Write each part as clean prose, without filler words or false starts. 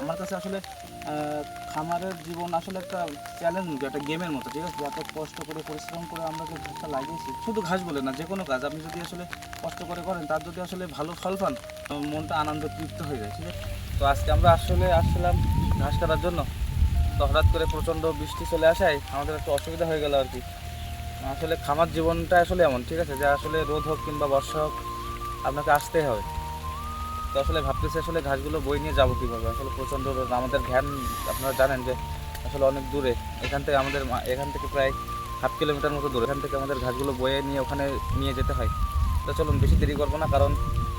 আমার কাছে আসলে খামারের জীবন আসলে একটা চ্যালেঞ্জ মতো, একটা গেমের মতো, ঠিক আছে? এত কষ্ট করে পরিশ্রম করে আমরা যে ঘাসটা লাগিয়েছি, শুধু ঘাস বলে না, যে কোনো কাজ আপনি যদি আসলে কষ্ট করে করেন, তার যদি আসলে ভালো ফল পান, মনটা আনন্দ তৃপ্ত হয়ে যায়, ঠিক আছে? তো আজকে আমরা আসলে আসছিলাম ঘাস কাটার জন্য। তো হঠাৎ করে প্রচণ্ড বৃষ্টি চলে আসায় আমাদের একটু অসুবিধা হয়ে গেল আর কি। আসলে খামার জীবনটা আসলে এমন, ঠিক আছে, যে আসলে রোদ হোক কিংবা বর্ষা হোক আপনাকে আসতেই হবে। তো আসলে ভাবতেছি আসলে ঘাসগুলো বই নিয়ে যাবো কীভাবে, আসলে প্রচণ্ড রোদ। আমাদের ভ্যান আপনারা জানেন যে আসলে অনেক দূরে, এখান থেকে প্রায় 1/2 কিলোমিটার মতো দূরে। এখান থেকে আমাদের ঘাসগুলো বয়ে নিয়ে ওখানে নিয়ে যেতে হয়। তো চলুন বেশি দেরি করবো না, কারণ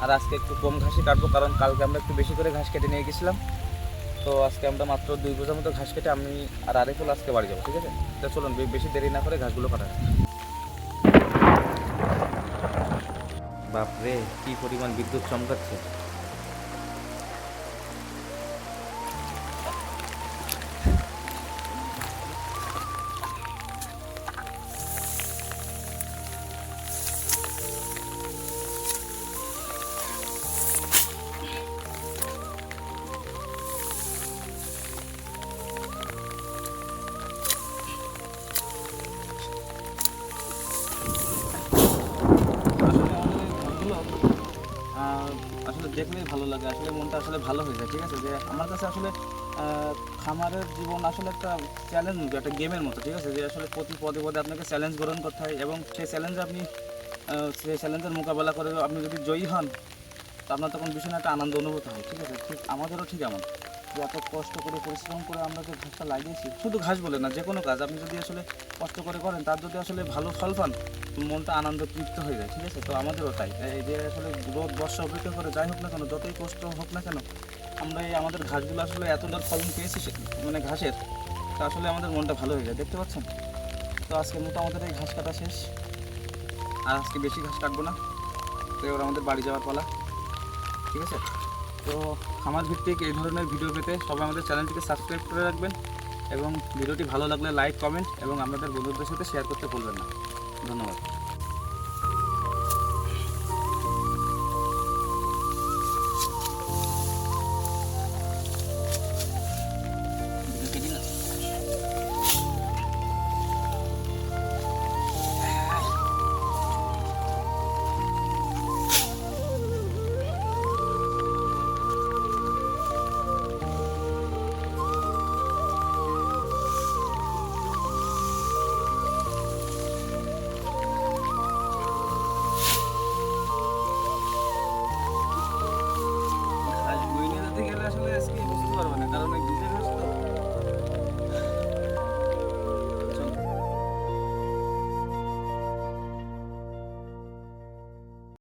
আর আজকে একটু কম ঘাসই কাটবো, কারণ কালকে আমরা একটু বেশি করে ঘাস কেটে নিয়ে গেছিলাম। তো আজকে আমরা মাত্র 2 বোঝার মতো ঘাস কেটে আমি আর আরেফুল আজকে বাড়ি যাবো, ঠিক আছে? তো চলুন বেশি দেরি না করে ঘাসগুলো কাটা যাক। বাপরে, কি পরিমাণ বিদ্যুৎ চমকাচ্ছে! আসলে আমাদের এই ঘরগুলো আসলে দেখলেই ভালো লাগে, আসলে মনটা আসলে ভালো হয়ে যায়, ঠিক আছে? যে আমার কাছে আসলে খামারের জীবন আসলে একটা চ্যালেঞ্জ মতো, একটা গেমের মতো, ঠিক আছে? যে আসলে প্রতি পদে পদে আপনাকে চ্যালেঞ্জ গ্রহণ করতে হয়, এবং সেই চ্যালেঞ্জের মোকাবেলা করে আপনি যদি জয়ী হন, তো আপনার তখন ভীষণ একটা আনন্দ অনুভূত হয়, ঠিক আছে? ঠিক আমাদেরও ঠিক এমন, যে এত কষ্ট করে পরিশ্রম করে আমরা যে ঘাসটা লাগিয়েছি, শুধু ঘাস বলে না, যে কোনো কাজ আপনি যদি আসলে কষ্ট করে করেন, তার যদি আসলে ভালো ফল পান, মনটা আনন্দ তৃপ্ত হয়ে যায়, ঠিক আছে? তো আমাদেরও তাই। এই যে আসলে রোদ বর্ষা অপেক্ষা করে যাই হোক না কেন, যতই কষ্ট হোক না কেন, আমরা এই আমাদের ঘাসগুলো আসলে এতটা ফলন পেয়েছি মানে ঘাসের, তা আসলে আমাদের মনটা ভালো হয়ে যায়, দেখতে পাচ্ছেন? তো আজকের মতো আমাদের এই ঘাস কাটা শেষ, আর আজকে বেশি ঘাস কাটবো না। তো এবার আমাদের বাড়ি যাওয়ার পালা, ঠিক আছে? তো খামার ভিত্তিক এই ধরনের ভিডিও পেতে সবাই আমাদের চ্যানেলটিকে সাবস্ক্রাইব করে রাখবেন, এবং ভিডিওটি ভালো লাগলে লাইক, কমেন্ট এবং আপনাদের বন্ধুদের সাথে শেয়ার করতে ভুলবেন না। ধন্যবাদ। ঘাস বয়ে নিয়ে যেতে গেলে আসলে আজকে বুঝতে পারবে না, কারণ এই